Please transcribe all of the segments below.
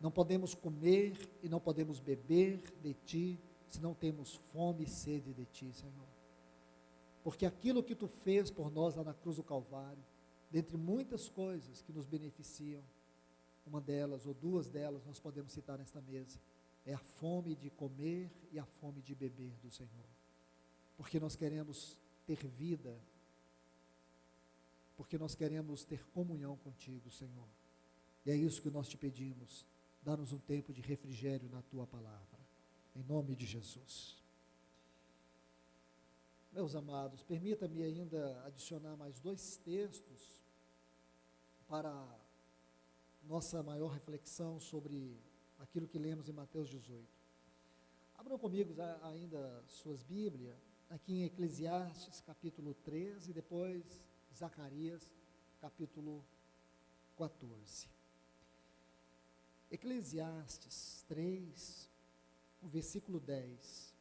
Não podemos comer e não podemos beber de Ti, se não temos fome e sede de Ti, Senhor. Porque aquilo que Tu fez por nós lá na cruz do Calvário, dentre muitas coisas que nos beneficiam, uma delas ou duas delas nós podemos citar nesta mesa, é a fome de comer e a fome de beber do Senhor. Porque nós queremos ter vida, porque nós queremos ter comunhão contigo, Senhor. E é isso que nós te pedimos, dá-nos um tempo de refrigério na Tua palavra, em nome de Jesus. Meus amados, permita-me ainda adicionar mais 2 textos para nossa maior reflexão sobre aquilo que lemos em Mateus 18. Abram comigo ainda suas Bíblias, aqui em Eclesiastes capítulo 13 e depois Zacarias capítulo 14. Eclesiastes 3, o versículo 10.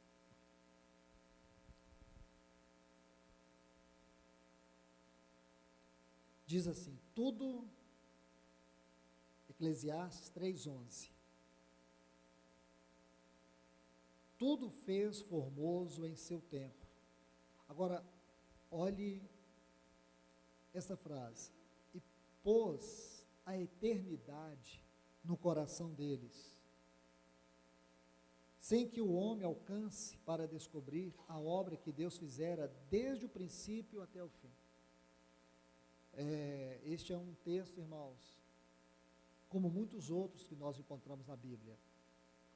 Diz assim, Eclesiastes 3:11. Tudo fez formoso em seu tempo. Agora, olhe essa frase. E pôs a eternidade no coração deles, sem que o homem alcance para descobrir a obra que Deus fizera desde o princípio até o fim. Este é um texto, irmãos, como muitos outros que nós encontramos na Bíblia.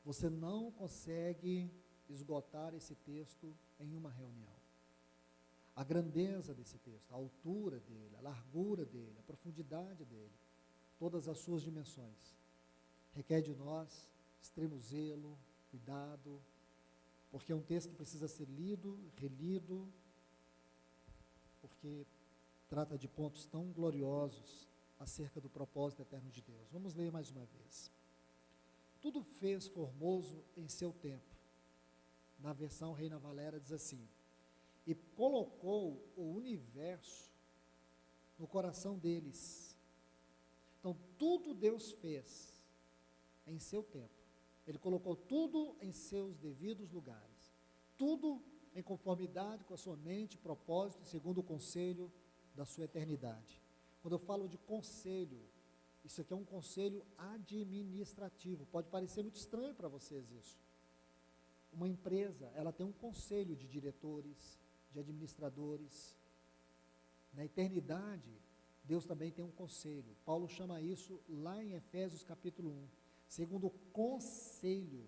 Você não consegue esgotar esse texto em uma reunião. A grandeza desse texto, a altura dele, a largura dele, a profundidade dele, todas as suas dimensões, requer de nós extremo zelo, cuidado, porque é um texto que precisa ser lido, relido, porque trata de pontos tão gloriosos acerca do propósito eterno de Deus. Vamos ler mais uma vez. Tudo fez formoso em seu tempo. Na versão Reina Valera diz assim, e colocou o universo no coração deles. Então, tudo Deus fez em seu tempo. Ele colocou tudo em seus devidos lugares. Tudo em conformidade com a sua mente, propósito, segundo o conselho da sua eternidade. Quando eu falo de conselho, isso aqui é um conselho administrativo. Pode parecer muito estranho para vocês isso. Uma empresa, ela tem um conselho de diretores, de administradores. Na eternidade, Deus também tem um conselho. Paulo chama isso lá em Efésios capítulo 1, segundo o conselho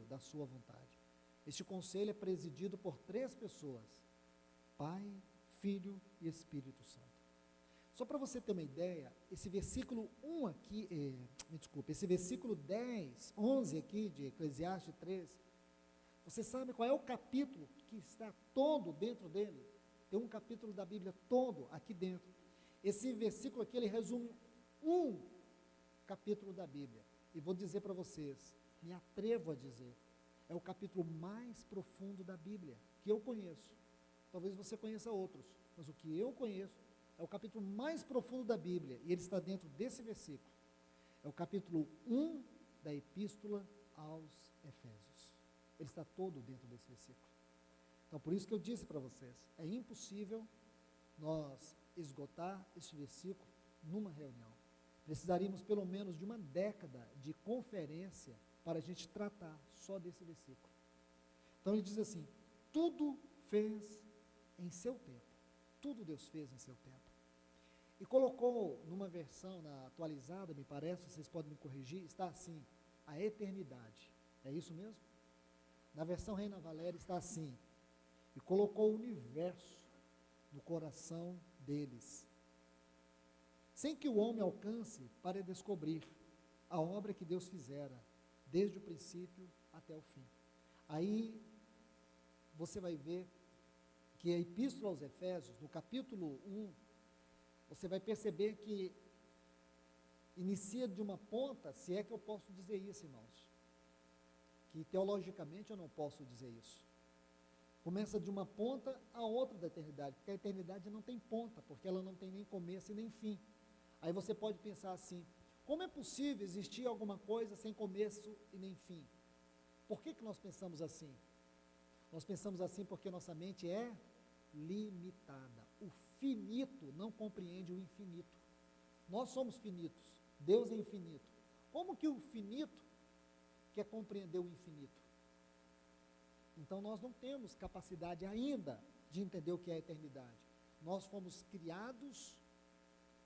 da sua vontade. Este conselho é presidido por 3 pessoas, Pai, Filho e Espírito Santo. Só para você ter uma ideia, esse versículo 1 aqui, esse versículo 10, 11 aqui de Eclesiastes 3, você sabe qual é o capítulo que está todo dentro dele? Tem um capítulo da Bíblia todo aqui dentro. Esse versículo aqui, ele resume um capítulo da Bíblia. E vou dizer para vocês, me atrevo a dizer, é o capítulo mais profundo da Bíblia, que eu conheço. Talvez você conheça outros, mas o que eu conheço é o capítulo mais profundo da Bíblia, e ele está dentro desse versículo. É o capítulo 1 da Epístola aos Efésios. Ele está todo dentro desse versículo. Então, por isso que eu disse para vocês, é impossível nós esgotar esse versículo numa reunião. Precisaríamos pelo menos de uma década de conferência para a gente tratar só desse versículo. Então ele diz assim, tudo fez em seu tempo. Tudo Deus fez em seu tempo. E colocou numa versão, na atualizada, me parece, vocês podem me corrigir, está assim, a eternidade. É isso mesmo? Na versão Reina Valera está assim, e colocou o universo no coração deles, sem que o homem alcance para descobrir a obra que Deus fizera, desde o princípio até o fim. Aí, você vai ver que a Epístola aos Efésios, no capítulo 1, você vai perceber que inicia de uma ponta, se é que eu posso dizer isso, irmãos, que teologicamente eu não posso dizer isso. Começa de uma ponta a outra da eternidade, porque a eternidade não tem ponta, porque ela não tem nem começo e nem fim. Aí você pode pensar assim, Como é possível existir alguma coisa sem começo e nem fim? Por que nós pensamos assim? Nós pensamos assim porque nossa mente é limitada. O finito não compreende o infinito. Nós somos finitos, Deus é infinito. Como que o finito quer compreender o infinito? Então nós não temos capacidade ainda de entender o que é a eternidade. Nós fomos criados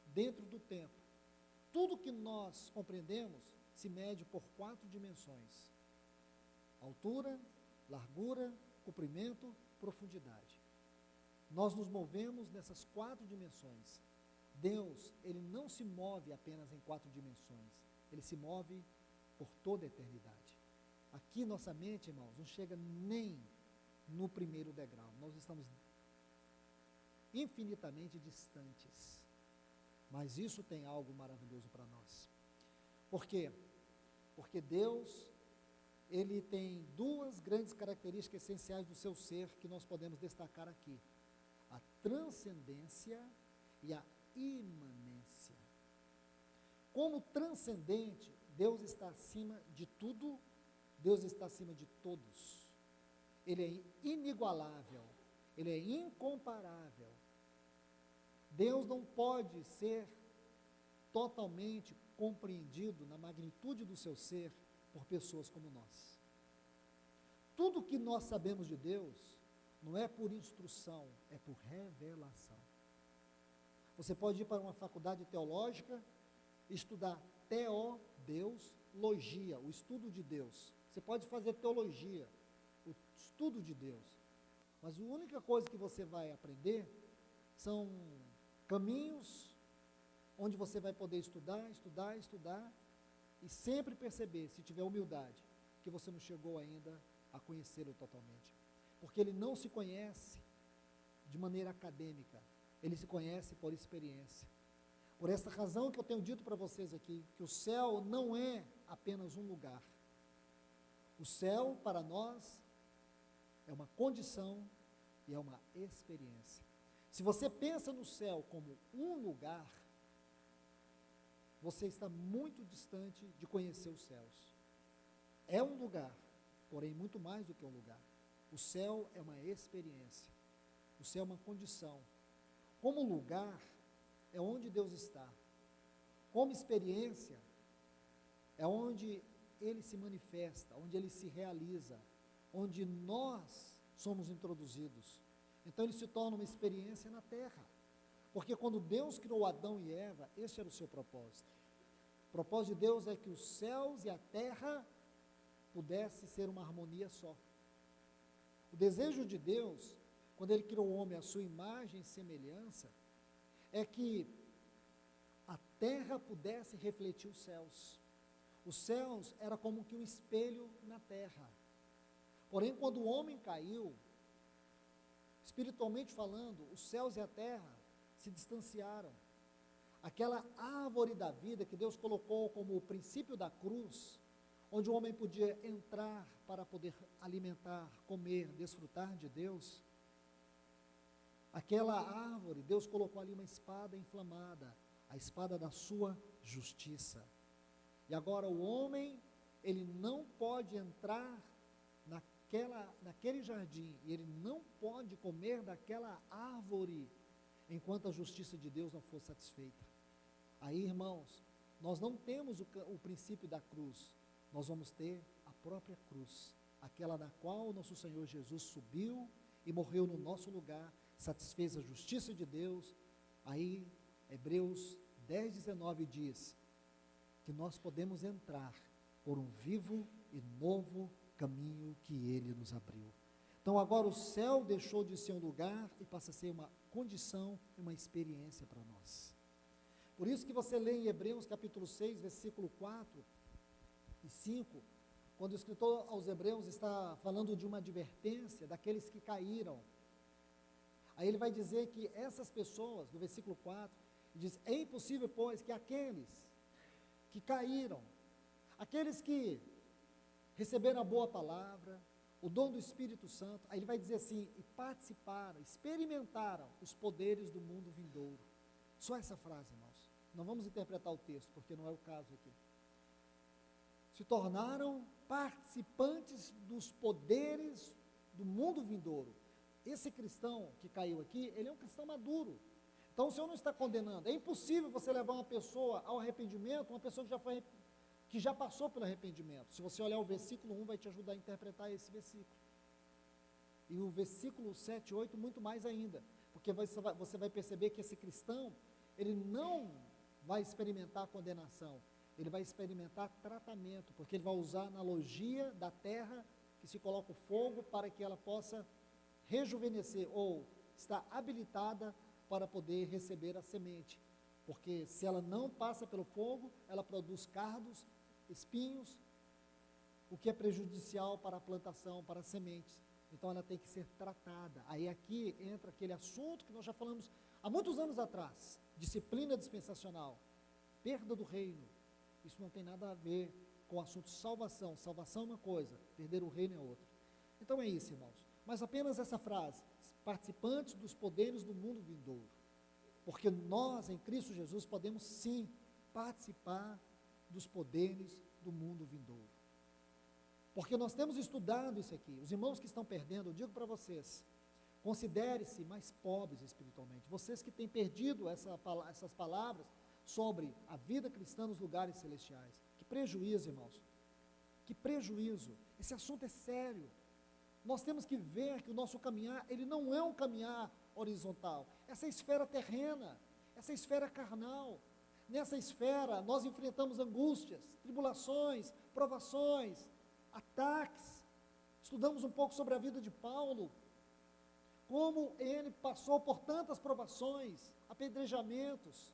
dentro do tempo. Tudo que nós compreendemos se mede por 4 dimensões: altura, largura, comprimento, profundidade. Nós nos movemos nessas 4 dimensões. Deus, ele não se move apenas em 4 dimensões, ele se move por toda a eternidade. Aqui nossa mente, irmãos, não chega nem no primeiro degrau. Nós estamos infinitamente distantes. Mas isso tem algo maravilhoso para nós. Por quê? Porque Deus, ele tem 2 grandes características essenciais do seu ser que nós podemos destacar aqui: a transcendência e a imanência. Como transcendente, Deus está acima de tudo, Deus está acima de todos. Ele é inigualável, ele é incomparável. Deus não pode ser totalmente compreendido na magnitude do seu ser por pessoas como nós. Tudo que nós sabemos de Deus não é por instrução, é por revelação. Você pode ir para uma faculdade teológica, estudar Deus, logia, o estudo de Deus. Você pode fazer teologia, o estudo de Deus. Mas a única coisa que você vai aprender são caminhos onde você vai poder estudar e sempre perceber, se tiver humildade, que você não chegou ainda a conhecê-lo totalmente. Porque ele não se conhece de maneira acadêmica, ele se conhece por experiência. Por essa razão que eu tenho dito para vocês aqui, que o céu não é apenas um lugar. O céu, para nós, é uma condição e é uma experiência. Se você pensa no céu como um lugar, você está muito distante de conhecer os céus. É um lugar, porém muito mais do que um lugar. O céu é uma experiência. O céu é uma condição. Como lugar, é onde Deus está. Como experiência, é onde Ele se manifesta, onde Ele se realiza, onde nós somos introduzidos. Então ele se torna uma experiência na terra. Porque quando Deus criou Adão e Eva, esse era o seu propósito. O propósito de Deus é que os céus e a terra pudessem ser uma harmonia só. O desejo de Deus, quando ele criou o homem à sua imagem e semelhança, é que a terra pudesse refletir os céus. Os céus era como que um espelho na terra. Porém, quando o homem caiu, espiritualmente falando, os céus e a terra se distanciaram. Aquela árvore da vida que Deus colocou como o princípio da cruz, onde o homem podia entrar para poder alimentar, comer, desfrutar de Deus, aquela árvore, Deus colocou ali uma espada inflamada, a espada da sua justiça. E agora o homem, ele não pode entrar naquele jardim, e ele não pode comer daquela árvore, enquanto a justiça de Deus não for satisfeita. Aí, irmãos, nós não temos o princípio da cruz, nós vamos ter a própria cruz, aquela na qual o nosso Senhor Jesus subiu e morreu no nosso lugar, satisfez a justiça de Deus. Aí, Hebreus 10:19 diz que nós podemos entrar por um vivo e novo caminho que Ele nos abriu. Então agora o céu deixou de ser um lugar e passa a ser uma condição e uma experiência para nós. Por isso que você lê em Hebreus capítulo 6, versículo 4 e 5, quando o escritor aos Hebreus está falando de uma advertência daqueles que caíram. Aí ele vai dizer que essas pessoas, no versículo 4, diz: é impossível, pois, que aqueles que caíram, aqueles que receberam a boa palavra, o dom do Espírito Santo, aí ele vai dizer assim, e participaram, experimentaram os poderes do mundo vindouro. Só essa frase, irmãos. não vamos interpretar o texto, porque não é o caso aqui. Se tornaram participantes dos poderes do mundo vindouro. Esse cristão que caiu aqui, ele é um cristão maduro. Então o Senhor não está condenando. É impossível você levar uma pessoa ao arrependimento, uma pessoa que já passou pelo arrependimento. Se você olhar o versículo 1, vai te ajudar a interpretar esse versículo. E o versículo 7 e 8, muito mais ainda. Porque você vai perceber que esse cristão, ele não vai experimentar condenação, ele vai experimentar tratamento, porque ele vai usar a analogia da terra, que se coloca o fogo para que ela possa rejuvenescer, ou estar habilitada para poder receber a semente. Porque se ela não passa pelo fogo, ela produz cardos, espinhos, o que é prejudicial para a plantação, para as sementes. Então ela tem que ser tratada. Aí aqui entra aquele assunto que nós já falamos há muitos anos atrás, disciplina dispensacional, perda do reino. Isso não tem nada a ver com o assunto salvação. Salvação é uma coisa, perder o reino é outra. Então é isso, irmãos. Mas apenas essa frase, participantes dos poderes do mundo vindouro. Porque nós, em Cristo Jesus, podemos sim participar dos poderes do mundo vindouro. Porque nós temos estudado isso aqui. Os irmãos que estão perdendo, eu digo para vocês, considere-se mais pobres espiritualmente. Vocês que têm perdido essas palavras sobre a vida cristã nos lugares celestiais. Que prejuízo, irmãos. Que prejuízo. Esse assunto é sério. Nós temos que ver que o nosso caminhar, ele não é um caminhar horizontal. Essa esfera terrena, essa esfera carnal. Nessa esfera, nós enfrentamos angústias, tribulações, provações, ataques. Estudamos um pouco sobre a vida de Paulo, como ele passou por tantas provações, apedrejamentos,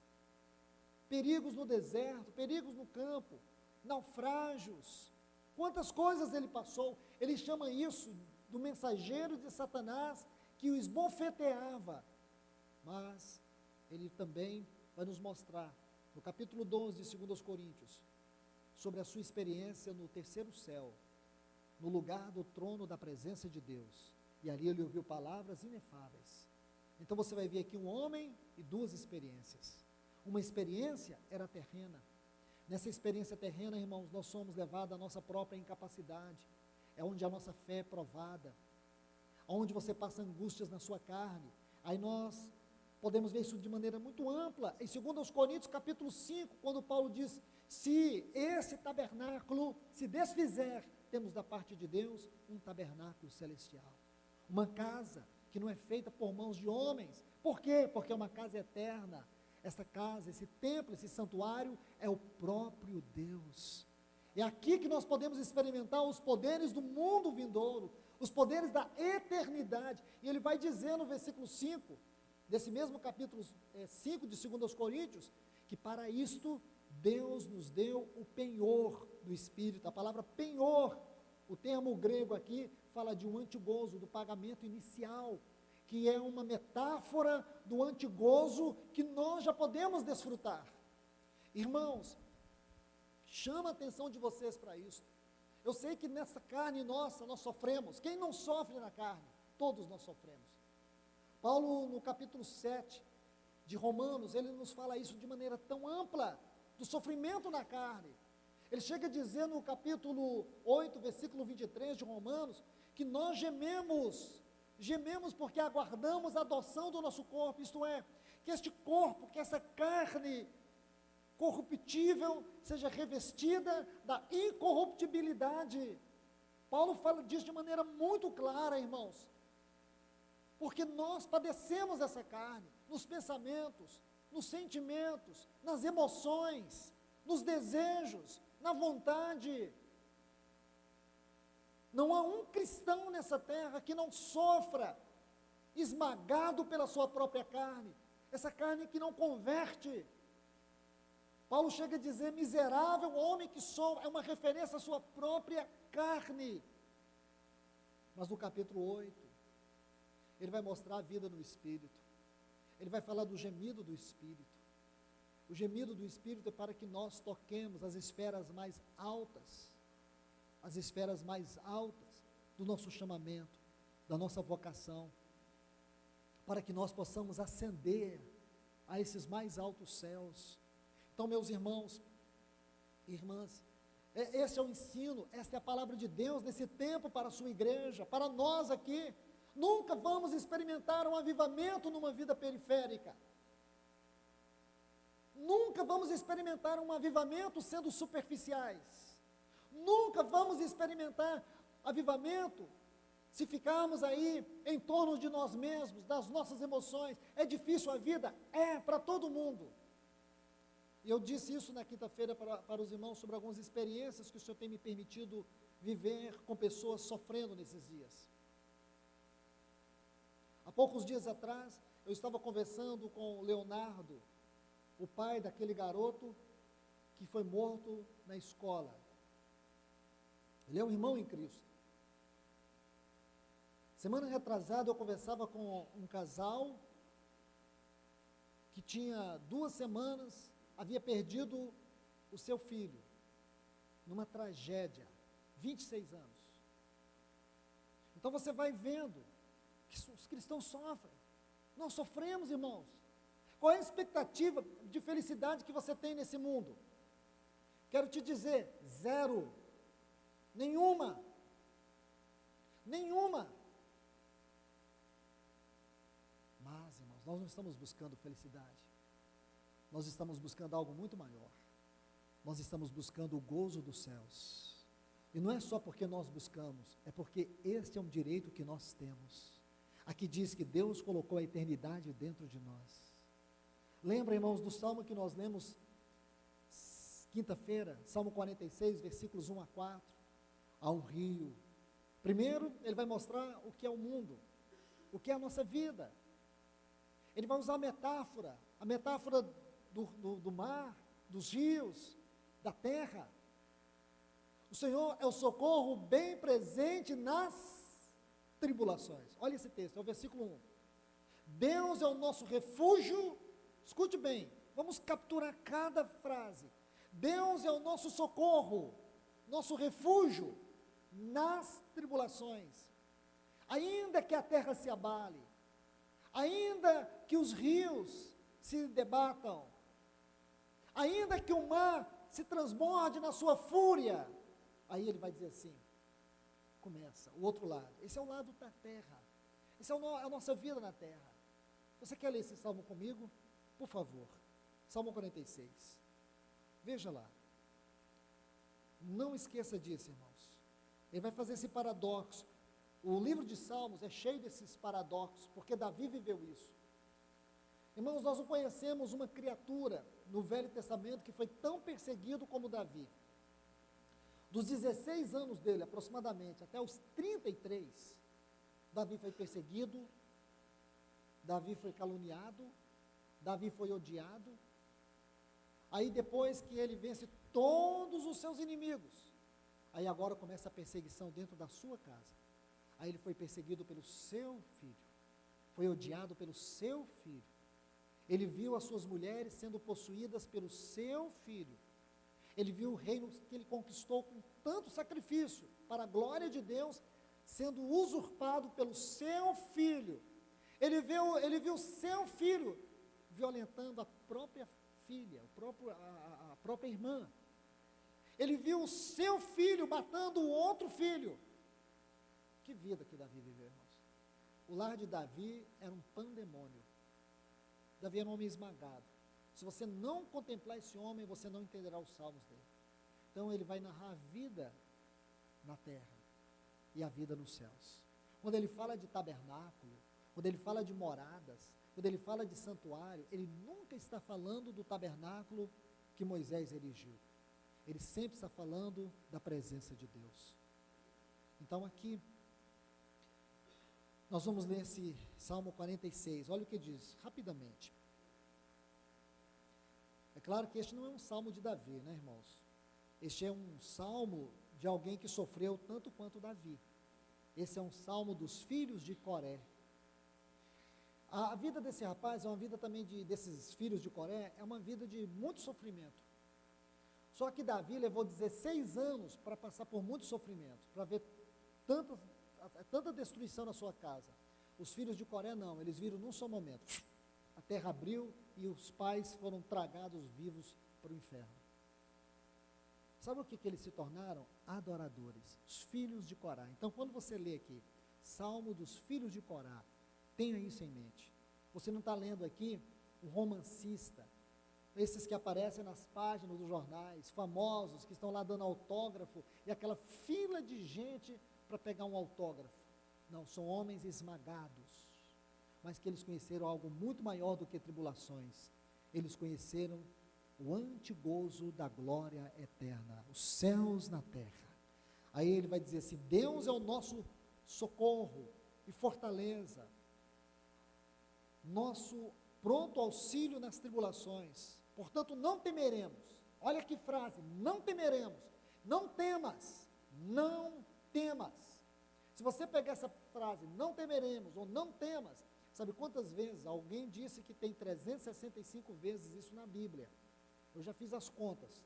perigos no deserto, perigos no campo, naufrágios. Quantas coisas ele passou. Ele chama isso do mensageiro de Satanás que o esbofeteava. Mas ele também vai nos mostrar, no capítulo 12 de 2 Coríntios, sobre a sua experiência no terceiro céu, no lugar do trono da presença de Deus. E ali ele ouviu palavras inefáveis. Então você vai ver aqui um homem e duas experiências. Uma experiência era terrena. Nessa experiência terrena, irmãos, nós somos levados à nossa própria incapacidade. É onde a nossa fé é provada. Onde você passa angústias na sua carne. Aí nós podemos ver isso de maneira muito ampla. Em 2 Coríntios, capítulo 5, quando Paulo diz, se esse tabernáculo se desfizer, temos da parte de Deus um tabernáculo celestial. Uma casa que não é feita por mãos de homens. Por quê? Porque é uma casa eterna. Essa casa, esse templo, esse santuário é o próprio Deus. É aqui que nós podemos experimentar os poderes do mundo vindouro, os poderes da eternidade. E ele vai dizer no versículo 5, desse mesmo capítulo 5 de 2 Coríntios, que para isto Deus nos deu o penhor do Espírito. A palavra penhor, o termo grego aqui, fala de um antigozo, do pagamento inicial, que é uma metáfora do antigozo que nós já podemos desfrutar. Irmãos, chama a atenção de vocês para isso. Eu sei que nessa carne nossa nós sofremos. Quem não sofre na carne? Todos nós sofremos. Paulo, no capítulo 7 de Romanos, ele nos fala isso de maneira tão ampla, do sofrimento na carne. Ele chega a dizer no capítulo 8, versículo 23 de Romanos, que nós gememos porque aguardamos a adoção do nosso corpo, isto é, que este corpo, que essa carne corruptível seja revestida da incorruptibilidade. Paulo fala disso de maneira muito clara, irmãos, porque nós padecemos essa carne, nos pensamentos, nos sentimentos, nas emoções, nos desejos, na vontade. Não há um cristão nessa terra que não sofra, esmagado pela sua própria carne, essa carne que não converte. Paulo chega a dizer, miserável homem que sou, é uma referência à sua própria carne. Mas no capítulo 8, ele vai mostrar a vida no Espírito, ele vai falar do gemido do Espírito. O gemido do Espírito é para que nós toquemos as esferas mais altas, do nosso chamamento, da nossa vocação, para que nós possamos ascender a esses mais altos céus. Então, meus irmãos e irmãs, esse é o ensino, esta é a palavra de Deus nesse tempo para a sua igreja, para nós aqui. Nunca vamos experimentar um avivamento numa vida periférica. Nunca vamos experimentar um avivamento sendo superficiais. Nunca vamos experimentar avivamento se ficarmos aí em torno de nós mesmos, das nossas emoções. É difícil a vida? É, para todo mundo. E eu disse isso na quinta-feira para os irmãos sobre algumas experiências que o Senhor tem me permitido viver com pessoas sofrendo nesses dias. Há poucos dias atrás, eu estava conversando com o Leonardo, o pai daquele garoto que foi morto na escola. Ele é um irmão em Cristo. Semana retrasada eu conversava com um casal que tinha 2 semanas, havia perdido o seu filho numa tragédia, 26 anos. Então você vai vendo que os cristãos sofrem. Nós sofremos, irmãos. Qual é a expectativa de felicidade que você tem nesse mundo? Quero te dizer, 0. Nenhuma. Nenhuma. Mas, irmãos, nós não estamos buscando felicidade. Nós estamos buscando algo muito maior. Nós estamos buscando o gozo dos céus. E não é só porque nós buscamos, é porque este é um direito que nós temos. Aqui diz que Deus colocou a eternidade dentro de nós. Lembra, irmãos, do salmo que nós lemos quinta-feira, Salmo 46, versículos 1 a 4. Há um rio. Primeiro, ele vai mostrar o que é o mundo, o que é a nossa vida. Ele vai usar a metáfora do mar, dos rios, da terra. O Senhor é o socorro bem presente nas tribulações. Olha esse texto, é o versículo 1. Deus é o nosso refúgio. Escute bem, vamos capturar cada frase. Deus é o nosso socorro, nosso refúgio nas tribulações. Ainda que a terra se abale, ainda que os rios se debatam, ainda que o mar se transborde na sua fúria, aí ele vai dizer assim, começa, o outro lado. Esse é o lado da terra, essa é a nossa vida na terra. Você quer ler esse salmo comigo? Por favor, Salmo 46. Veja lá. Não esqueça disso, irmãos. Ele vai fazer esse paradoxo. O livro de Salmos é cheio desses paradoxos, porque Davi viveu isso. Irmãos, nós não conhecemos uma criatura no Velho Testamento que foi tão perseguido como Davi. Dos 16 anos dele, aproximadamente, até os 33, Davi foi perseguido, Davi foi caluniado, Davi foi odiado. Aí depois que ele vence todos os seus inimigos, aí agora começa a perseguição dentro da sua casa. Aí ele foi perseguido pelo seu filho, foi odiado pelo seu filho. Ele viu as suas mulheres sendo possuídas pelo seu filho. Ele viu o reino que ele conquistou com tanto sacrifício, para a glória de Deus, sendo usurpado pelo seu filho. Ele viu seu filho violentando a própria filha, a própria irmã. Ele viu o seu filho matando o outro filho. Que vida que Davi viveu, irmãos. O lar de Davi era um pandemônio. Davi era um homem esmagado. Se você não contemplar esse homem, você não entenderá os salmos dele. Então ele vai narrar a vida na terra e a vida nos céus. Quando ele fala de tabernáculo, quando ele fala de moradas, quando ele fala de santuário, ele nunca está falando do tabernáculo que Moisés erigiu. Ele sempre está falando da presença de Deus. Então aqui, nós vamos ler esse Salmo 46. Olha o que diz, rapidamente. É claro que este não é um salmo de Davi, né, irmãos? Este é um salmo de alguém que sofreu tanto quanto Davi. Esse é um salmo dos filhos de Coré. A vida desse rapaz é uma vida também desses filhos de Coré, é uma vida de muito sofrimento. Só que Davi levou 16 anos para passar por muito sofrimento, para ver tanta destruição na sua casa. Os filhos de Coré não, eles viram num só momento. A terra abriu e os pais foram tragados vivos para o inferno. Sabe o que eles se tornaram? Adoradores, os filhos de Corá. Então, quando você lê aqui, Salmo dos filhos de Corá, tenha isso em mente. Você não está lendo aqui um romancista, esses que aparecem nas páginas dos jornais, famosos, que estão lá dando autógrafo, e aquela fila de gente para pegar um autógrafo. Não, são homens esmagados, mas que eles conheceram algo muito maior do que tribulações. Eles conheceram o antegozo da glória eterna, os céus na terra. Aí ele vai dizer assim: Deus é o nosso socorro e fortaleza, nosso pronto auxílio nas tribulações, portanto não temeremos. Olha que frase: não temeremos, não temas, não temas. Se você pegar essa frase, não temeremos ou não temas, sabe quantas vezes? Alguém disse que tem 365 vezes isso na Bíblia. Eu já fiz as contas,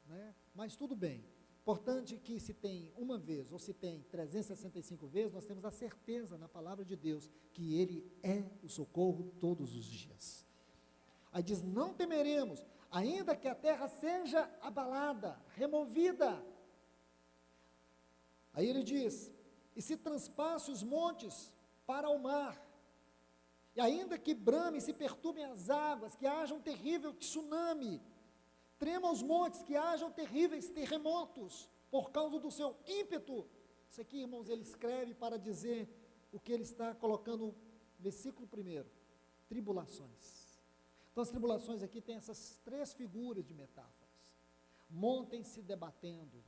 né? Mas tudo bem. Importante que se tem uma vez ou se tem 365 vezes, nós temos a certeza na palavra de Deus que Ele é o socorro todos os dias. Aí diz: não temeremos, ainda que a terra seja abalada, removida. Aí ele diz: e se transpasse os montes para o mar, e ainda que brame e se perturbem as águas, que haja um terrível tsunami, trema os montes, que hajam terríveis terremotos, por causa do seu ímpeto. Isso aqui, irmãos, ele escreve para dizer o que ele está colocando no versículo 1, tribulações. Então as tribulações aqui tem essas três figuras de metáforas: montes se debatendo,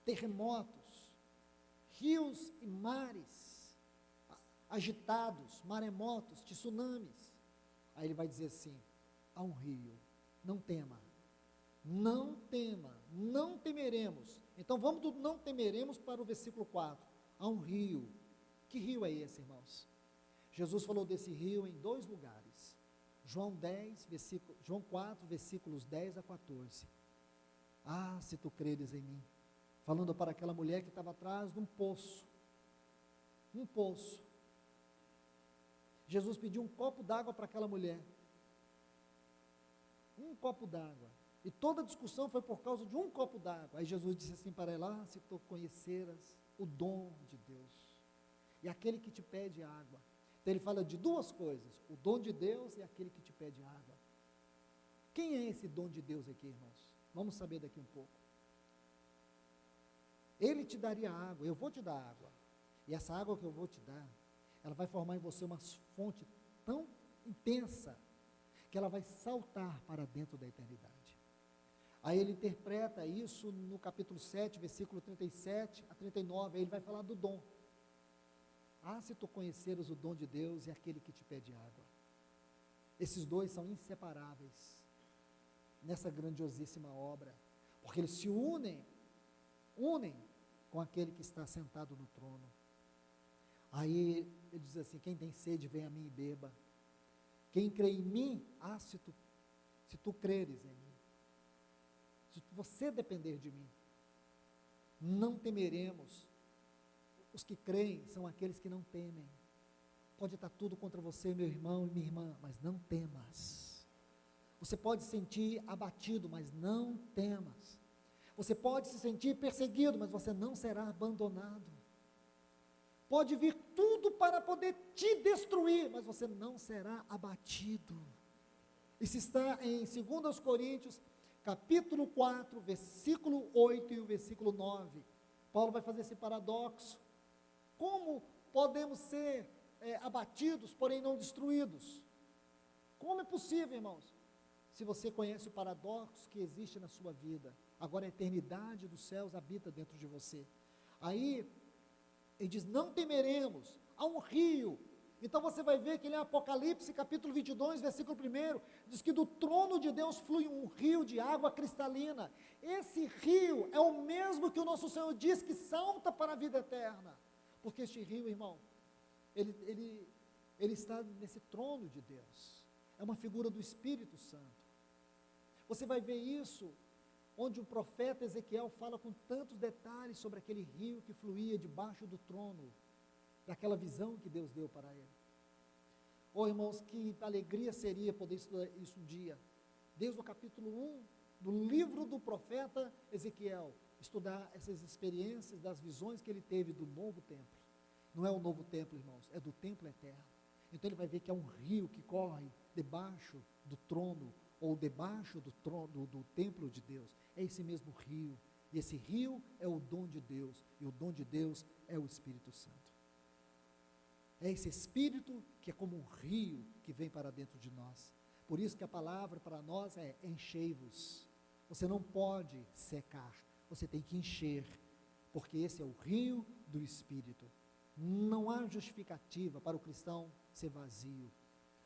terremotos, rios e mares agitados, maremotos, tsunamis. Aí ele vai dizer assim: há um rio, não tema, não tema, não temeremos. Então vamos do não temeremos para o versículo 4. Há um rio. Que rio é esse, irmãos? Jesus falou desse rio em dois lugares. João 4, versículos 10 a 14. Ah, se tu creres em mim. Falando para aquela mulher que estava atrás de um poço. Um poço. Jesus pediu um copo d'água para aquela mulher. Um copo d'água. E toda a discussão foi por causa de um copo d'água. Aí Jesus disse assim para ela: ah, se tu conheceras o dom de Deus e aquele que te pede água. Então ele fala de duas coisas: o dom de Deus e aquele que te pede água. Quem é esse dom de Deus aqui, irmãos? Vamos saber daqui um pouco. Ele te daria água, eu vou te dar água. E essa água que eu vou te dar, ela vai formar em você uma fonte tão intensa que ela vai saltar para dentro da eternidade. Aí ele interpreta isso no capítulo 7, versículo 37 a 39, aí ele vai falar do dom. Ah, se tu conheceres o dom de Deus e aquele que te pede água. Esses dois são inseparáveis nessa grandiosíssima obra, porque eles se unem com aquele que está sentado no trono. Aí ele diz assim: quem tem sede, vem a mim e beba. Quem crê em mim, se tu creres em mim, se você depender de mim, não temeremos. Os que creem são aqueles que não temem. Pode estar tudo contra você, meu irmão e minha irmã, mas não temas. Você pode se sentir abatido, mas não temas. Você pode se sentir perseguido, mas você não será abandonado. Pode vir tudo para poder te destruir, mas você não será abatido. Isso está em 2 Coríntios, capítulo 4, versículo 8 e o versículo 9. Paulo vai fazer esse paradoxo. Como podemos ser abatidos, porém não destruídos? Como é possível, irmãos? Se você conhece o paradoxo que existe na sua vida, agora a eternidade dos céus habita dentro de você. Aí, ele diz: não temeremos, há um rio. Então você vai ver que em Apocalipse, capítulo 22, versículo 1, diz que do trono de Deus flui um rio de água cristalina. Esse rio é o mesmo que o nosso Senhor diz que salta para a vida eterna. Porque este rio, irmão, ele está nesse trono de Deus. É uma figura do Espírito Santo. Você vai ver isso onde o profeta Ezequiel fala com tantos detalhes sobre aquele rio que fluía debaixo do trono, daquela visão que Deus deu para ele. Oh, irmãos, que alegria seria poder estudar isso um dia. desde o capítulo 1 do livro do profeta Ezequiel, estudar essas experiências das visões que ele teve do novo templo. Não é o novo templo, irmãos, é do templo eterno. Então ele vai ver que é um rio que corre debaixo do trono, ou debaixo do trono do templo de Deus. É esse mesmo rio, e esse rio é o dom de Deus, e o dom de Deus é o Espírito Santo. É esse Espírito que é como um rio que vem para dentro de nós. Por isso que a palavra para nós é enchei-vos. Você não pode secar, você tem que encher, porque esse é o rio do Espírito. Não há justificativa para o cristão ser vazio.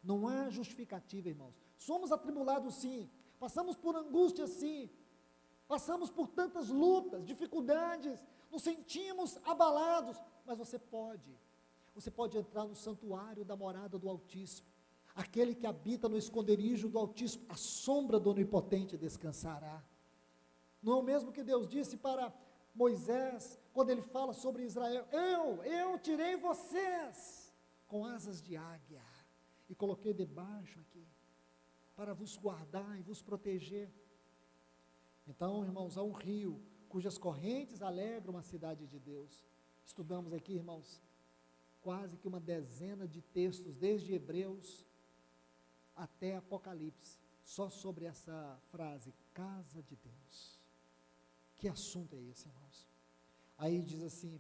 Não há justificativa, irmãos. Somos atribulados sim, passamos por angústia sim, passamos por tantas lutas, dificuldades, nos sentimos abalados, mas você pode entrar no santuário da morada do Altíssimo. Aquele que habita no esconderijo do Altíssimo, a sombra do Onipotente descansará. Não é o mesmo que Deus disse para Moisés, quando ele fala sobre Israel: eu tirei vocês com asas de águia, e coloquei debaixo aqui, para vos guardar e vos proteger. Então, irmãos, há um rio, cujas correntes alegram a cidade de Deus. Estudamos aqui, irmãos, quase que uma dezena de textos, desde Hebreus até Apocalipse, só sobre essa frase, casa de Deus. Que assunto é esse, irmãos? Aí diz assim,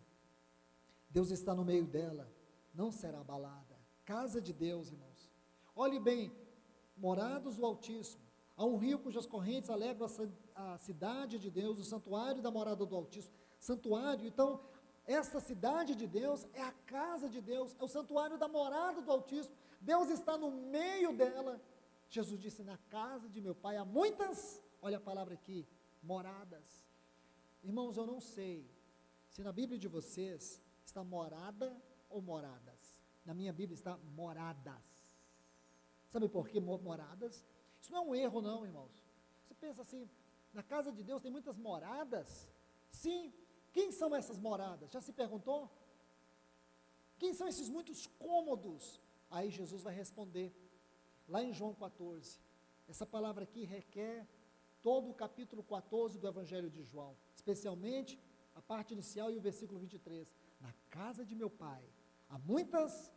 Deus está no meio dela, não será abalada. Casa de Deus, irmãos. Olhe bem, morados do Altíssimo, há um rio cujas correntes alegram a cidade de Deus, o santuário da morada do Altíssimo. Santuário, então, essa cidade de Deus é a casa de Deus, é o santuário da morada do Altíssimo. Deus está no meio dela. Jesus disse, na casa de meu Pai há muitas, olha a palavra aqui, moradas. Irmãos, eu não sei se na Bíblia de vocês está morada ou moradas. Na minha Bíblia está moradas. Sabe por que moradas? Isso não é um erro não, irmãos. Você pensa assim, na casa de Deus tem muitas moradas? Sim. Quem são essas moradas? Já se perguntou? Quem são esses muitos cômodos? Aí Jesus vai responder, lá em João 14. Essa palavra aqui requer todo o capítulo 14 do Evangelho de João, especialmente a parte inicial e o versículo 23. Na casa de meu Pai há muitas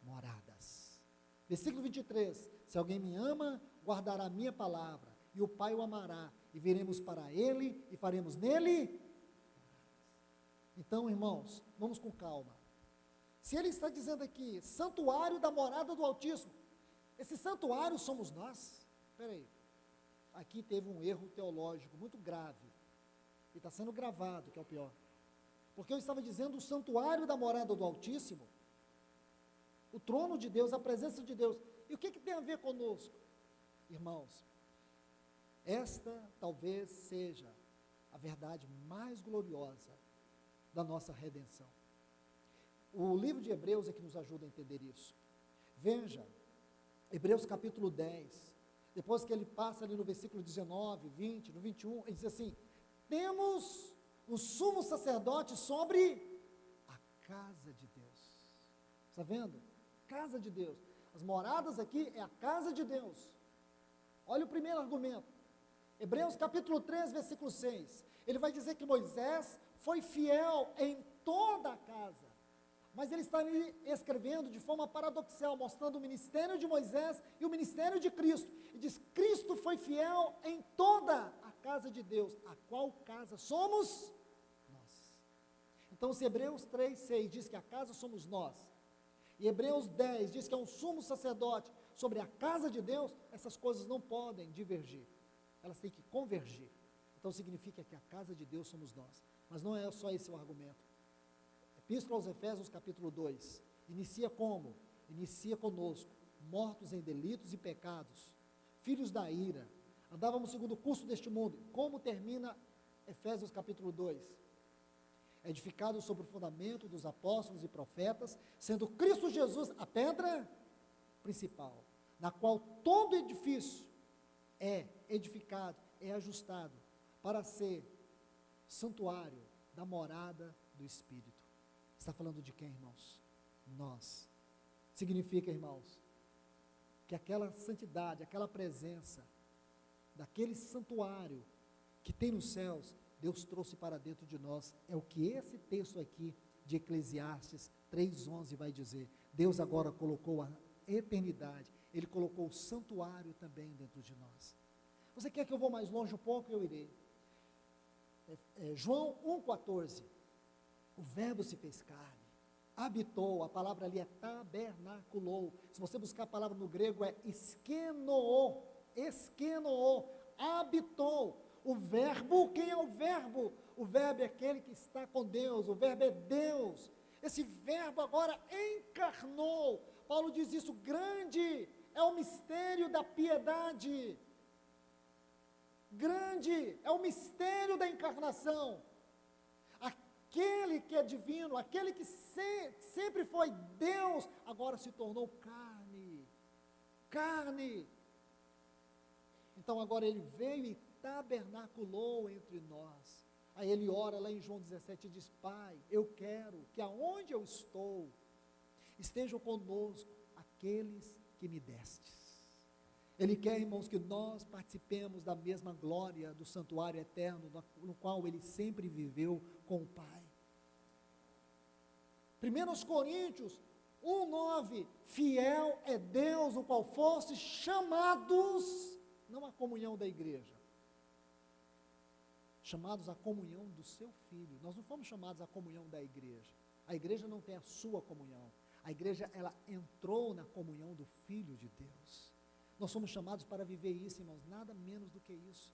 moradas. Versículo 23, se alguém me ama, guardará a minha palavra, e o Pai o amará, e viremos para ele, e faremos nele. Então, irmãos, vamos com calma. Se ele está dizendo aqui, santuário da morada do Altíssimo, esse santuário somos nós? Espera aí, aqui teve um erro teológico muito grave, e está sendo gravado, que é o pior, porque eu estava dizendo o santuário da morada do Altíssimo, o trono de Deus, a presença de Deus, e o que tem a ver conosco? Irmãos, esta talvez seja a verdade mais gloriosa da nossa redenção. O livro de Hebreus é que nos ajuda a entender isso. Veja, Hebreus capítulo 10, depois que ele passa ali no versículo 19, 20, no 21, ele diz assim, temos um sumo sacerdote sobre a casa de Deus. Está vendo? Casa de Deus. As moradas aqui é a casa de Deus. Olha o primeiro argumento. Hebreus capítulo 3, versículo 6. Ele vai dizer que Moisés foi fiel em toda a casa. Mas ele está ali escrevendo de forma paradoxal, mostrando o ministério de Moisés e o ministério de Cristo. E diz, Cristo foi fiel em toda a casa de Deus. A qual casa somos? Nós. Então, se Hebreus 3, 6 diz que a casa somos nós, e Hebreus 10 diz que é um sumo sacerdote sobre a casa de Deus, essas coisas não podem divergir. Elas têm que convergir. Então, significa que a casa de Deus somos nós. Mas não é só esse o argumento. Epístola aos Efésios, capítulo 2, inicia como? Inicia conosco, mortos em delitos e pecados, filhos da ira, andávamos segundo o curso deste mundo. Como termina Efésios capítulo 2? Edificados sobre o fundamento dos apóstolos e profetas, sendo Cristo Jesus a pedra principal, na qual todo edifício é edificado, é ajustado, para ser santuário da morada do Espírito. Está falando de quem, irmãos? Nós. Significa, irmãos, que aquela santidade, aquela presença, daquele santuário que tem nos céus, Deus trouxe para dentro de nós. É o que esse texto aqui de Eclesiastes 3:11 vai dizer. Deus agora colocou a eternidade, Ele colocou o santuário também dentro de nós. Você quer que eu vou mais longe um pouco? Eu irei. João 1,14. O verbo se fez carne, habitou, a palavra ali é tabernaculou. Se você buscar a palavra no grego é eskenoo, habitou. O verbo, quem é o verbo? O verbo é aquele que está com Deus, o verbo é Deus. Esse verbo agora encarnou. Paulo diz isso, grande é o mistério da piedade. Grande é o mistério da encarnação. Aquele que é divino, aquele que sempre foi Deus, agora se tornou carne. Carne. Então agora ele veio e tabernaculou entre nós. Aí ele ora lá em João 17 e diz: Pai, eu quero que aonde eu estou, estejam conosco aqueles que me destes. Ele quer, irmãos, que nós participemos da mesma glória do santuário eterno, no qual ele sempre viveu com o Pai. 1 Coríntios 1:9, fiel é Deus, o qual foste chamados, não à comunhão da igreja, chamados à comunhão do seu Filho. Nós não fomos chamados à comunhão da igreja. A igreja não tem a sua comunhão. A igreja, ela entrou na comunhão do Filho de Deus. Nós somos chamados para viver isso, irmãos, nada menos do que isso.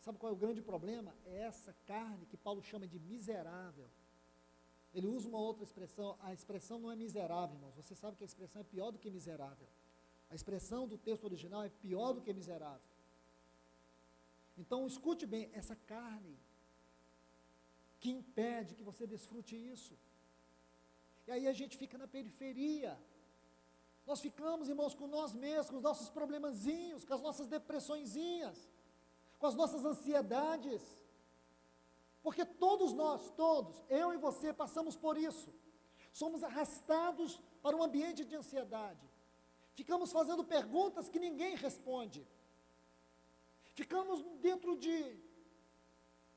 Sabe qual é o grande problema? É essa carne que Paulo chama de miserável. Ele usa uma outra expressão, a expressão não é miserável, irmãos, você sabe que a expressão é pior do que miserável. A expressão do texto original é pior do que miserável. Então, escute bem, essa carne que impede que você desfrute isso. E aí a gente fica na periferia. Nós ficamos, irmãos, com nós mesmos, com os nossos problemazinhos, com as nossas depressõezinhas, com as nossas ansiedades. Porque todos nós, eu e você, passamos por isso. Somos arrastados para um ambiente de ansiedade. Ficamos fazendo perguntas que ninguém responde. Ficamos dentro de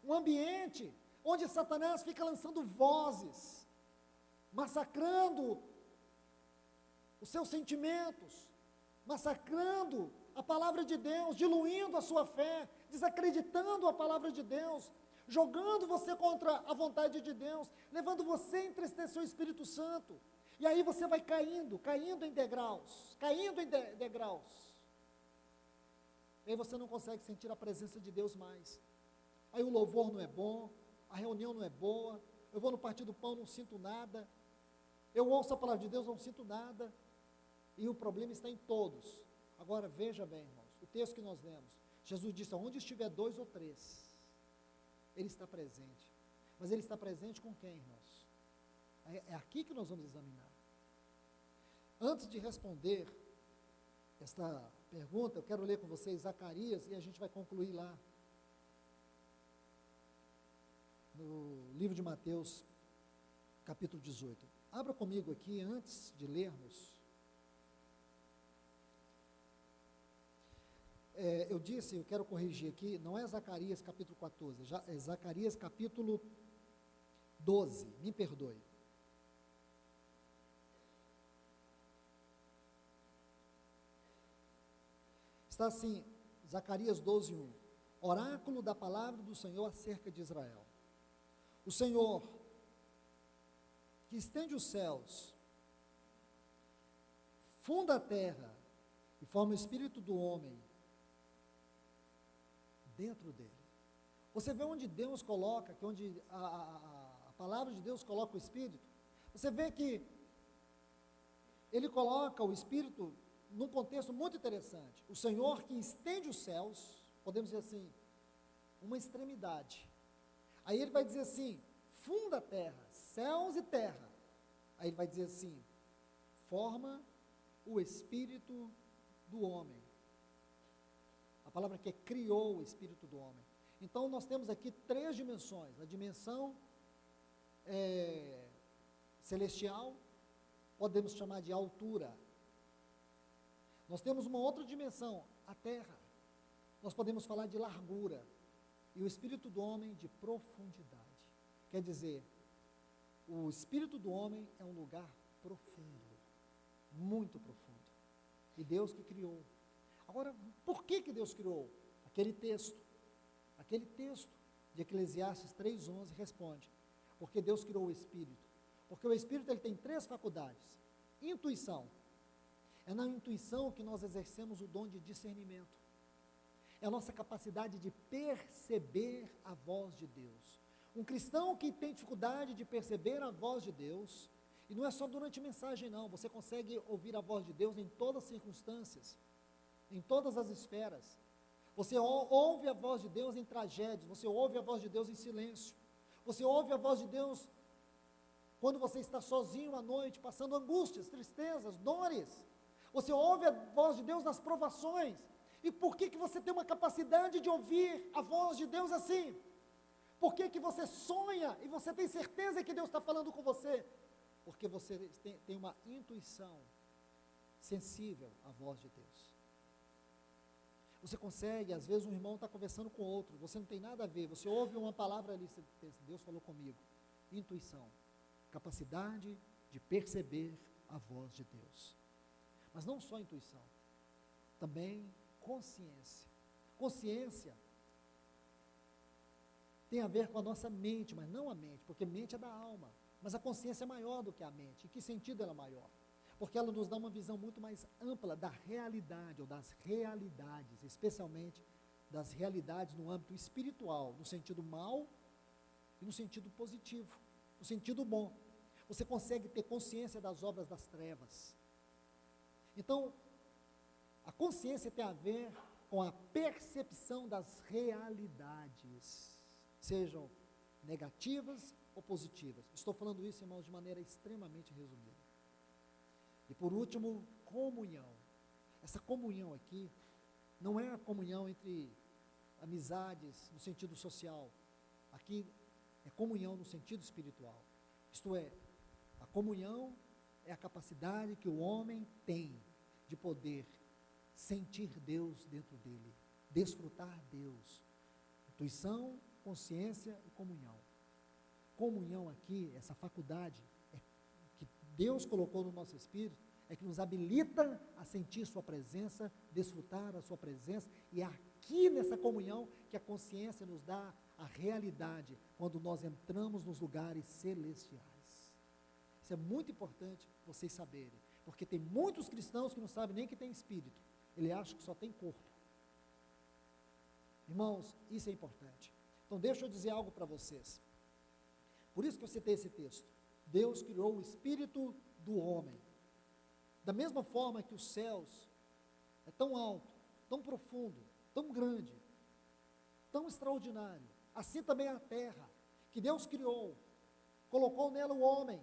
um ambiente onde Satanás fica lançando vozes, massacrando os seus sentimentos, massacrando a palavra de Deus, diluindo a sua fé, desacreditando a palavra de Deus, jogando você contra a vontade de Deus, levando você a entristecer o Espírito Santo. E aí você vai caindo em degraus, E aí você não consegue sentir a presença de Deus mais. Aí o louvor não é bom, a reunião não é boa, eu vou no Partir do Pão, não sinto nada, eu ouço a palavra de Deus, não sinto nada, e o problema está em todos. Agora veja bem, irmãos, o texto que nós lemos, Jesus disse, onde estiver 2 ou 3, Ele está presente. Mas Ele está presente com quem, irmãos? É aqui que nós vamos examinar. Antes de responder esta pergunta, eu quero ler com vocês Zacarias, e a gente vai concluir lá, no livro de Mateus, capítulo 18. Abra comigo aqui, antes de lermos. Eu disse, eu quero corrigir aqui, não é Zacarias capítulo 14, é Zacarias capítulo 12, me perdoe. Está assim, Zacarias 12:1, oráculo da palavra do Senhor acerca de Israel. O Senhor, que estende os céus, funda a terra e forma o espírito do homem dentro dele. Você vê onde Deus coloca, que onde a palavra de Deus coloca o espírito, você vê que ele coloca o espírito num contexto muito interessante. O Senhor que estende os céus, podemos dizer assim, uma extremidade. Aí ele vai dizer assim, funda a terra, céus e terra. Aí ele vai dizer assim, forma o espírito do homem. A palavra que é criou o espírito do homem. Então nós temos aqui 3 dimensões. A dimensão celestial, podemos chamar de altura. Nós temos uma outra dimensão, a terra. nós podemos falar de largura, e o espírito do homem de profundidade. Quer dizer, o espírito do homem é um lugar profundo, muito profundo, e Deus que criou. Agora, por que Deus criou? Aquele texto de Eclesiastes 3:11 responde, porque Deus criou o espírito, porque o espírito ele tem 3 faculdades. Intuição, é na intuição que nós exercemos o dom de discernimento, é a nossa capacidade de perceber a voz de Deus. Um cristão que tem dificuldade de perceber a voz de Deus, e não é só durante mensagem não, você consegue ouvir a voz de Deus em todas as circunstâncias, em todas as esferas. Você ouve a voz de Deus em tragédias, você ouve a voz de Deus em silêncio, você ouve a voz de Deus quando você está sozinho à noite, passando angústias, tristezas, dores. Você ouve a voz de Deus nas provações. E por que você tem uma capacidade de ouvir a voz de Deus assim? Por que você sonha e você tem certeza que Deus está falando com você? Porque você tem uma intuição sensível à voz de Deus. Você consegue, às vezes um irmão está conversando com outro, você não tem nada a ver, você ouve uma palavra ali, você pensa, Deus falou comigo. Intuição, capacidade de perceber a voz de Deus. Mas não só intuição, também consciência. Consciência tem a ver com a nossa mente, mas não a mente, porque mente é da alma, mas a consciência é maior do que a mente. Em que sentido ela é maior? Porque ela nos dá uma visão muito mais ampla da realidade, ou das realidades, especialmente das realidades no âmbito espiritual, no sentido mal e no sentido positivo, no sentido bom. Você consegue ter consciência das obras das trevas. Então, a consciência tem a ver com a percepção das realidades, sejam negativas ou positivas. Estou falando isso, irmãos, de maneira extremamente resumida. E por último, comunhão. Essa comunhão aqui não é a comunhão entre amizades no sentido social. Aqui é comunhão no sentido espiritual. Isto é, a comunhão é a capacidade que o homem tem de poder sentir Deus dentro dele, desfrutar Deus. Intuição, consciência e comunhão. Comunhão aqui, essa faculdade que Deus colocou no nosso espírito, é que nos habilita a sentir sua presença, desfrutar a sua presença, e é aqui nessa comunhão que a consciência nos dá a realidade, quando nós entramos nos lugares celestiais. Isso é muito importante vocês saberem, porque tem muitos cristãos que não sabem nem que tem espírito, ele acha que só tem corpo. Irmãos, isso é importante. Então deixa eu dizer algo para vocês. Por isso que eu citei esse texto. Deus criou o espírito do homem. Da mesma forma que os céus é tão alto, tão profundo, tão grande, tão extraordinário, assim também a terra, que Deus criou, colocou nela o homem,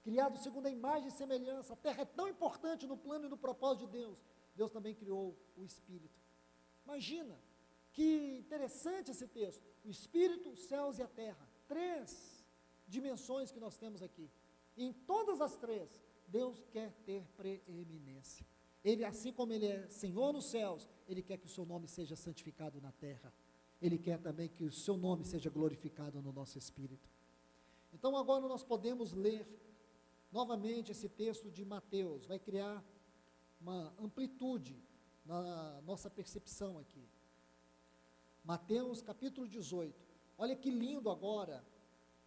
criado segundo a imagem e semelhança. A terra é tão importante no plano e no propósito de Deus. Deus também criou o espírito. Imagina, que interessante esse texto. O espírito, os céus e a terra. 3 dimensões que nós temos aqui. E em todas as 3, Deus quer ter preeminência. Ele, assim como Ele é Senhor nos céus, Ele quer que o seu nome seja santificado na terra. Ele quer também que o seu nome seja glorificado no nosso espírito. Então agora nós podemos ler novamente esse texto de Mateus. Vai criar uma amplitude na nossa percepção aqui. Mateus capítulo 18. Olha que lindo agora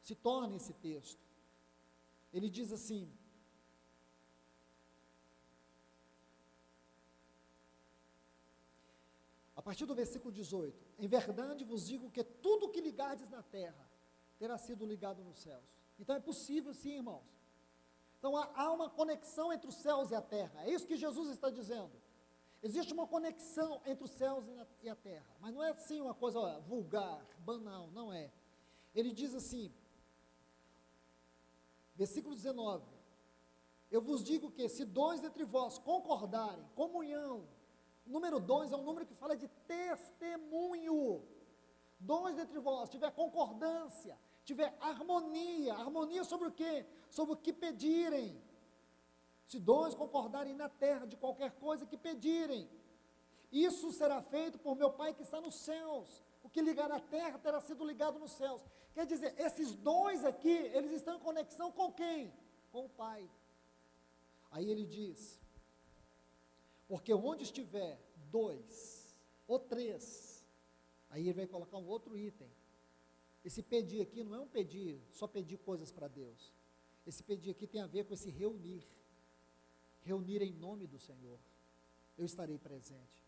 se torna esse texto. Ele diz assim: a partir do versículo 18: em verdade vos digo que tudo que ligardes na terra terá sido ligado nos céus. Então é possível sim, irmãos. Então há uma conexão entre os céus e a terra. É isso que Jesus está dizendo. Existe uma conexão entre os céus e a terra. Mas não é assim uma coisa vulgar, banal, não é. Ele diz assim, versículo 19: eu vos digo que se 2 dentre vós concordarem, comunhão, o número 2 é um número que fala de testemunho. 2 dentre vós tiver concordância, tiver harmonia. Harmonia sobre o quê? Sobre o que pedirem. Se 2 concordarem na terra de qualquer coisa que pedirem, Isso será feito por meu Pai que está nos céus. O que ligar na terra terá sido ligado nos céus. Quer dizer, esses dois aqui, eles estão em conexão com quem? Com o Pai. Aí ele diz, porque onde estiver dois ou três, aí ele vai colocar um outro item. Esse pedir aqui não é um pedir, só pedir coisas para Deus. Esse pedir aqui tem a ver com esse reunir. Reunir em nome do Senhor. Eu estarei presente.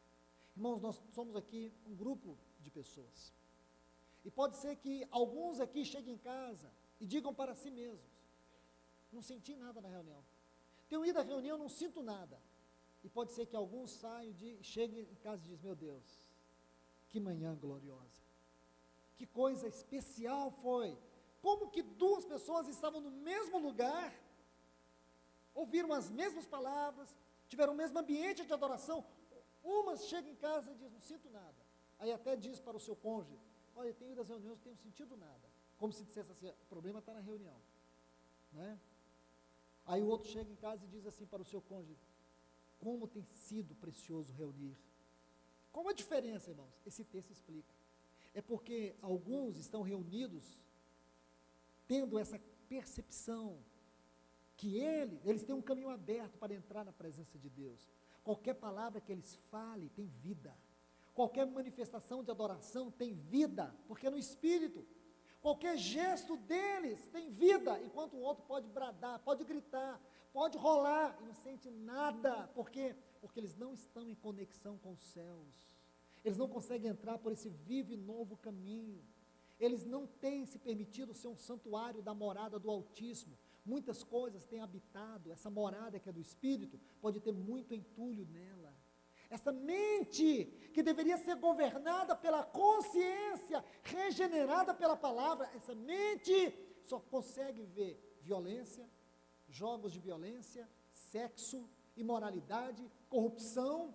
Irmãos, nós somos aqui um grupo de pessoas. E pode ser que alguns aqui cheguem em casa e digam para si mesmos, não senti nada na reunião. Tenho ido à reunião, não sinto nada. E pode ser que alguns saiam, cheguem em casa e dizem, meu Deus, que manhã gloriosa. Que coisa especial foi. Como que duas pessoas estavam no mesmo lugar, ouviram as mesmas palavras, tiveram o mesmo ambiente de adoração. Umas chegam em casa e dizem, não sinto nada. Aí até diz para o seu cônjuge, olha, eu tenho ido às reuniões, não tenho sentido nada. Como se dissesse assim, o problema está na reunião. Né? Aí o outro chega em casa e diz assim para o seu cônjuge, como tem sido precioso reunir. Qual a diferença, irmãos? Esse texto explica. É porque alguns estão reunidos, tendo essa percepção, que eles têm um caminho aberto para entrar na presença de Deus. Qualquer palavra que eles falem tem vida. Qualquer manifestação de adoração tem vida, porque é no Espírito. Qualquer gesto deles tem vida, enquanto o outro pode bradar, pode gritar, pode rolar e não sente nada. Por quê? Porque eles não estão em conexão com os céus. Eles não conseguem entrar por esse vivo e novo caminho. Eles não têm se permitido ser um santuário da morada do Altíssimo. Muitas coisas têm habitado, essa morada que é do Espírito, pode ter muito entulho nela. Essa mente que deveria ser governada pela consciência, regenerada pela palavra, essa mente só consegue ver violência, jogos de violência, sexo, imoralidade, corrupção.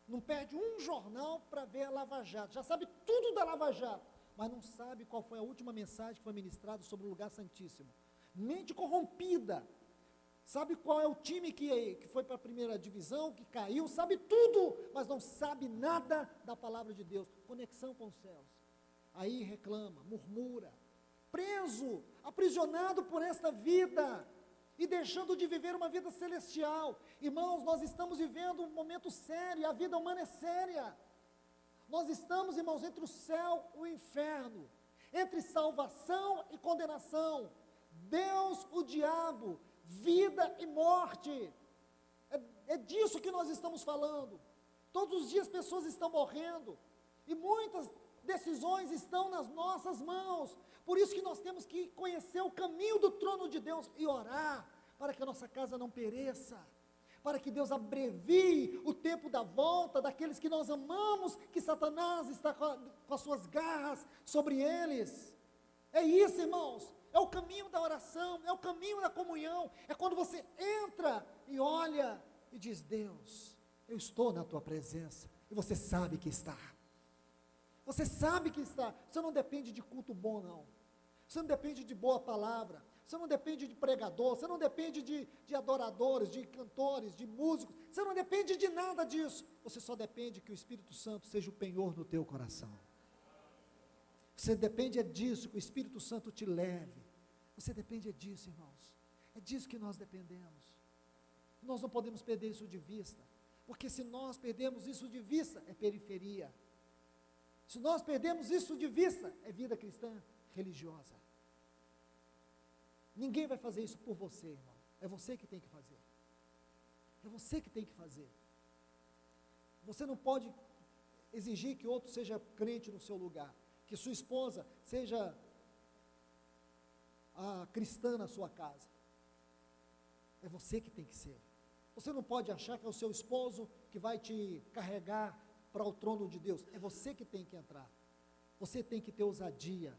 Não perde um jornal para ver a Lava Jato, já sabe tudo da Lava Jato, mas não sabe qual foi a última mensagem que foi ministrada sobre o lugar santíssimo. Mente corrompida, sabe qual é o time que foi para a primeira divisão, que caiu, sabe tudo, mas não sabe nada da palavra de Deus, conexão com os céus. Aí reclama, murmura, preso, aprisionado por esta vida, e deixando de viver uma vida celestial. Irmãos, nós estamos vivendo um momento sério, a vida humana é séria. Nós estamos, irmãos, entre o céu e o inferno, entre salvação e condenação, Deus, o diabo, vida e morte. É disso que nós estamos falando. Todos os dias pessoas estão morrendo, e muitas decisões estão nas nossas mãos. Por isso que nós temos que conhecer o caminho do trono de Deus e orar, para que a nossa casa não pereça, para que Deus abrevie o tempo da volta daqueles que nós amamos, que Satanás está com as suas garras sobre eles. É isso, irmãos, é o caminho da oração, é o caminho da comunhão, é quando você entra e olha e diz, Deus, eu estou na tua presença, e você sabe que está. Você sabe que está. Você não depende de culto bom, não. Você não depende de boa palavra. Você não depende de pregador. Você não depende de adoradores, de cantores, de músicos. Você não depende de nada disso. Você só depende que o Espírito Santo seja o penhor no teu coração. Você depende disso, que o Espírito Santo te leve. Você depende disso, irmãos. É disso que nós dependemos. Nós não podemos perder isso de vista. Porque se nós perdemos isso de vista, é periferia. Se nós perdemos isso de vista, é vida cristã religiosa. Ninguém vai fazer isso por você, irmão. É você que tem que fazer. É você que tem que fazer. Você não pode exigir que outro seja crente no seu lugar, que sua esposa seja a cristã na sua casa. É você que tem que ser. Você não pode achar que é o seu esposo que vai te carregar para o trono de Deus. É você que tem que entrar. Você tem que ter ousadia.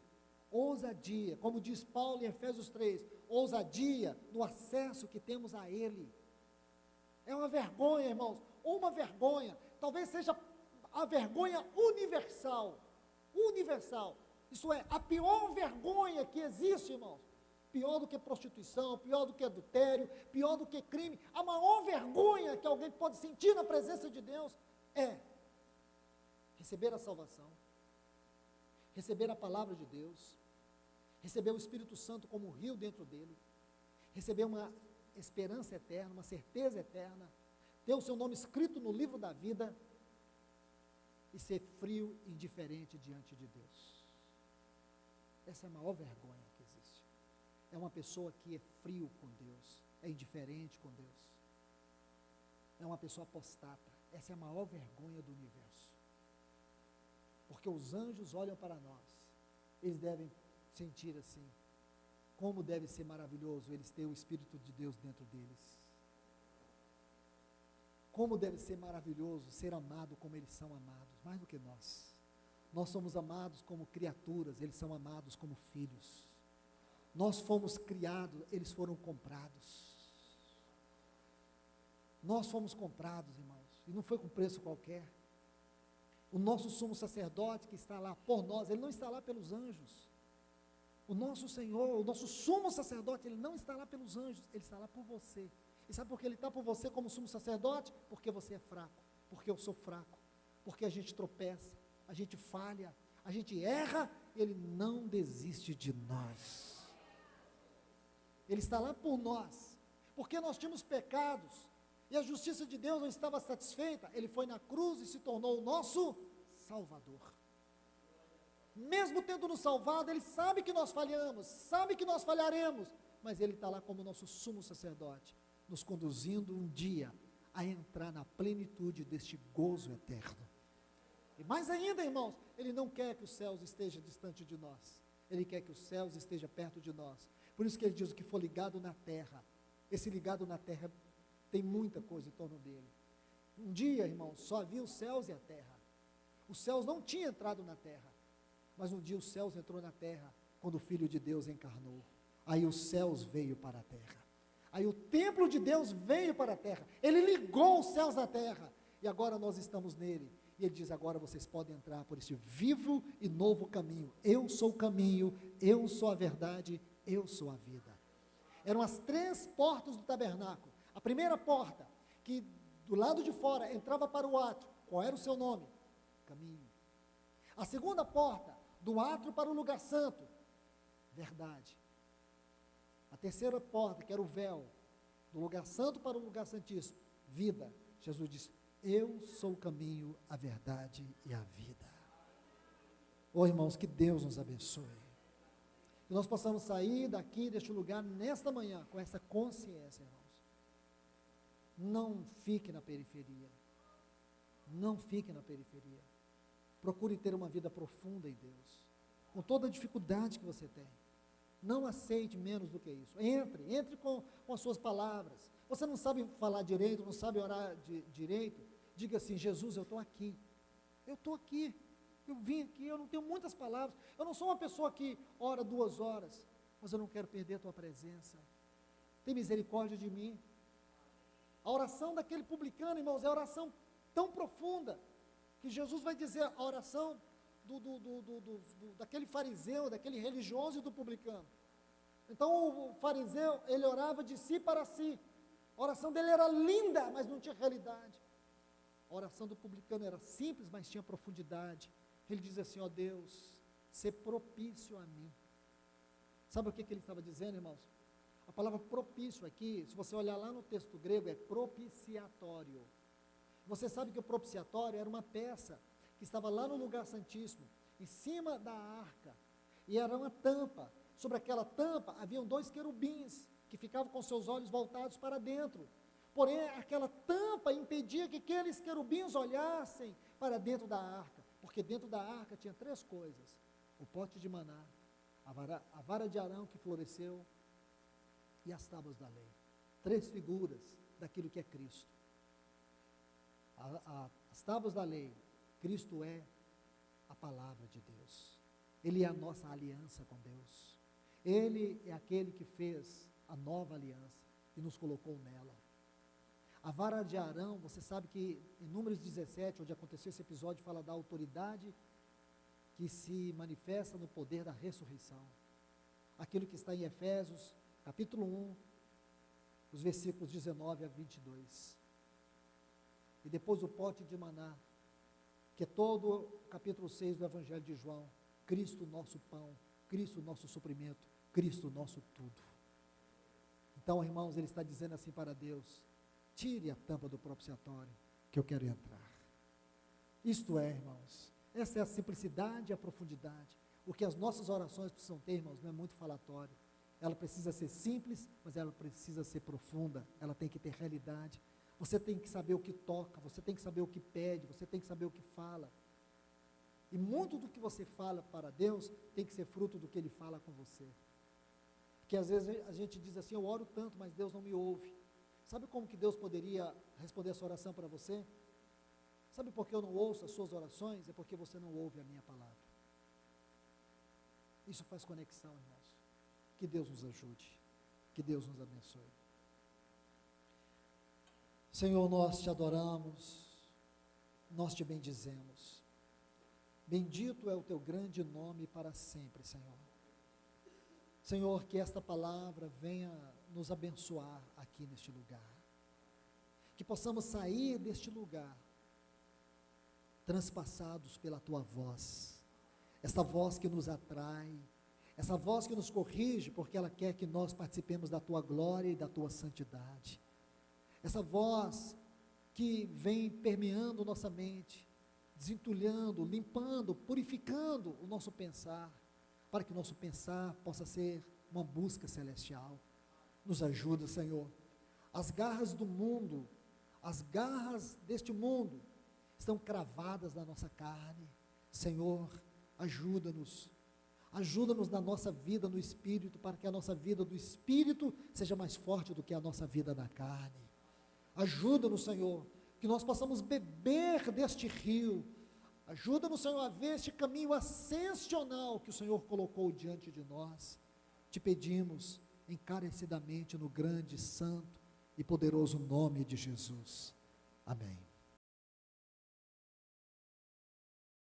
Ousadia, como diz Paulo em Efésios 3, ousadia no acesso que temos a Ele. É uma vergonha, irmãos, uma vergonha, talvez seja a vergonha universal, isso é, a pior vergonha que existe, irmãos, pior do que prostituição, pior do que adultério, pior do que crime, a maior vergonha que alguém pode sentir na presença de Deus, é receber a salvação, receber a palavra de Deus, receber o Espírito Santo como um rio dentro dele, receber uma esperança eterna, uma certeza eterna, ter o seu nome escrito no livro da vida e ser frio e indiferente diante de Deus. Essa é a maior vergonha que existe. É uma pessoa que é frio com Deus, é indiferente com Deus. É uma pessoa apostata. Essa é a maior vergonha do universo. Porque os anjos olham para nós, eles devem sentir assim, como deve ser maravilhoso eles terem o Espírito de Deus dentro deles. Como deve ser maravilhoso ser amado como eles são amados, mais do que nós. Nós somos amados como criaturas, eles são amados como filhos. Nós fomos criados, eles foram comprados. Nós fomos comprados, irmãos, e não foi com preço qualquer. O nosso sumo sacerdote que está lá por nós, ele não está lá pelos anjos. O nosso Senhor, o nosso sumo sacerdote, ele não está lá pelos anjos, ele está lá por você. E sabe por que ele está por você como sumo sacerdote? Porque você é fraco, porque eu sou fraco, porque a gente tropeça, a gente falha, a gente erra, e ele não desiste de nós. Ele está lá por nós, porque nós tínhamos pecados, e a justiça de Deus não estava satisfeita, ele foi na cruz e se tornou o nosso Salvador. Mesmo tendo nos salvado, ele sabe que nós falhamos, sabe que nós falharemos, mas ele está lá como nosso sumo sacerdote, nos conduzindo um dia a entrar na plenitude deste gozo eterno. E mais ainda, irmãos, ele não quer que os céus estejam distante de nós, ele quer que os céus estejam perto de nós. Por isso que ele diz o que for ligado na terra, esse ligado na terra tem muita coisa em torno dele. Um dia, irmãos, só havia os céus e a terra. Os céus não tinham entrado na terra, mas um dia os céus entrou na terra, quando o Filho de Deus encarnou. Aí os céus veio para a terra. Aí o templo de Deus veio para a terra. Ele ligou os céus à terra. E agora nós estamos nele. E ele diz, agora vocês podem entrar por este vivo e novo caminho. Eu sou o caminho, eu sou a verdade, eu sou a vida. Eram as 3 portas do tabernáculo. A primeira porta, que do lado de fora entrava para o átrio. Qual era o seu nome? Caminho. A segunda porta, do átrio para o lugar santo. Verdade. A terceira porta, que era o véu, do lugar santo para o lugar santíssimo. Vida. Jesus disse, eu sou o caminho, a verdade e a vida. Oh, irmãos, que Deus nos abençoe. Que nós possamos sair daqui, deste lugar, nesta manhã, com essa consciência, irmãos. Não fique na periferia. Não fique na periferia. Procure ter uma vida profunda em Deus, com toda a dificuldade que você tem. Não aceite menos do que isso. Entre com as suas palavras. Você não sabe falar direito, não sabe orar direito, diga assim, Jesus, eu estou aqui. Eu estou aqui. Eu vim aqui, eu não tenho muitas palavras. Eu não sou uma pessoa que ora 2 horas, mas eu não quero perder a tua presença. Tem misericórdia de mim. A oração daquele publicano, irmãos, é a oração tão profunda, que Jesus vai dizer a oração daquele fariseu, daquele religioso e do publicano. Então o fariseu, ele orava de si para si. A oração dele era linda, mas não tinha realidade. A oração do publicano era simples, mas tinha profundidade. Ele diz assim, ó Deus, ser propício a mim. Sabe o que ele estava dizendo, irmãos? A palavra propício aqui, se você olhar lá no texto grego, é propiciatório. Você sabe que o propiciatório era uma peça que estava lá no lugar santíssimo, em cima da arca, e era uma tampa. Sobre aquela tampa haviam 2 querubins, que ficavam com seus olhos voltados para dentro. Porém, aquela tampa impedia que aqueles querubins olhassem para dentro da arca, porque dentro da arca tinha 3 coisas: o pote de maná, a vara de Arão que floresceu e as tábuas da lei. 3 figuras daquilo que é Cristo. As tábuas da lei, Cristo é a palavra de Deus. Ele é a nossa aliança com Deus. Ele é aquele que fez a nova aliança e nos colocou nela. A vara de Arão, você sabe que em Números 17, onde aconteceu esse episódio, fala da autoridade que se manifesta no poder da ressurreição. Aquilo que está em Efésios, capítulo 1, os versículos 19 a 22. e depois o pote de maná, que é todo o capítulo 6 do Evangelho de João. Cristo nosso pão, Cristo nosso suprimento, Cristo nosso tudo. Então, irmãos, ele está dizendo assim para Deus: tire a tampa do propiciatório, que eu quero entrar. Isto é, irmãos, essa é a simplicidade e a profundidade. O que as nossas orações precisam ter, irmãos, não é muito falatório. Ela precisa ser simples, mas ela precisa ser profunda, ela tem que ter realidade. Você tem que saber o que toca, você tem que saber o que pede, você tem que saber o que fala. E muito do que você fala para Deus tem que ser fruto do que Ele fala com você. Porque às vezes a gente diz assim: eu oro tanto, mas Deus não me ouve. Sabe como que Deus poderia responder essa oração para você? Sabe por que eu não ouço as suas orações? É porque você não ouve a minha palavra. Isso faz conexão, irmãos. Que Deus nos ajude, que Deus nos abençoe. Senhor, nós te adoramos, nós te bendizemos. Bendito é o teu grande nome para sempre, Senhor. Senhor, que esta palavra venha nos abençoar aqui neste lugar. Que possamos sair deste lugar transpassados pela tua voz. Esta voz que nos atrai, essa voz que nos corrige, porque ela quer que nós participemos da tua glória e da tua santidade. Essa voz que vem permeando nossa mente, desentulhando, limpando, purificando o nosso pensar, para que o nosso pensar possa ser uma busca celestial. Nos ajuda, Senhor. As garras do mundo, as garras deste mundo, estão cravadas na nossa carne. Senhor, ajuda-nos. Ajuda-nos na nossa vida no Espírito, para que a nossa vida do Espírito seja mais forte do que a nossa vida da carne. Ajuda-nos, Senhor, que nós possamos beber deste rio. Ajuda-nos, Senhor, a ver este caminho ascensional que o Senhor colocou diante de nós. Te pedimos encarecidamente no grande, santo e poderoso nome de Jesus. Amém.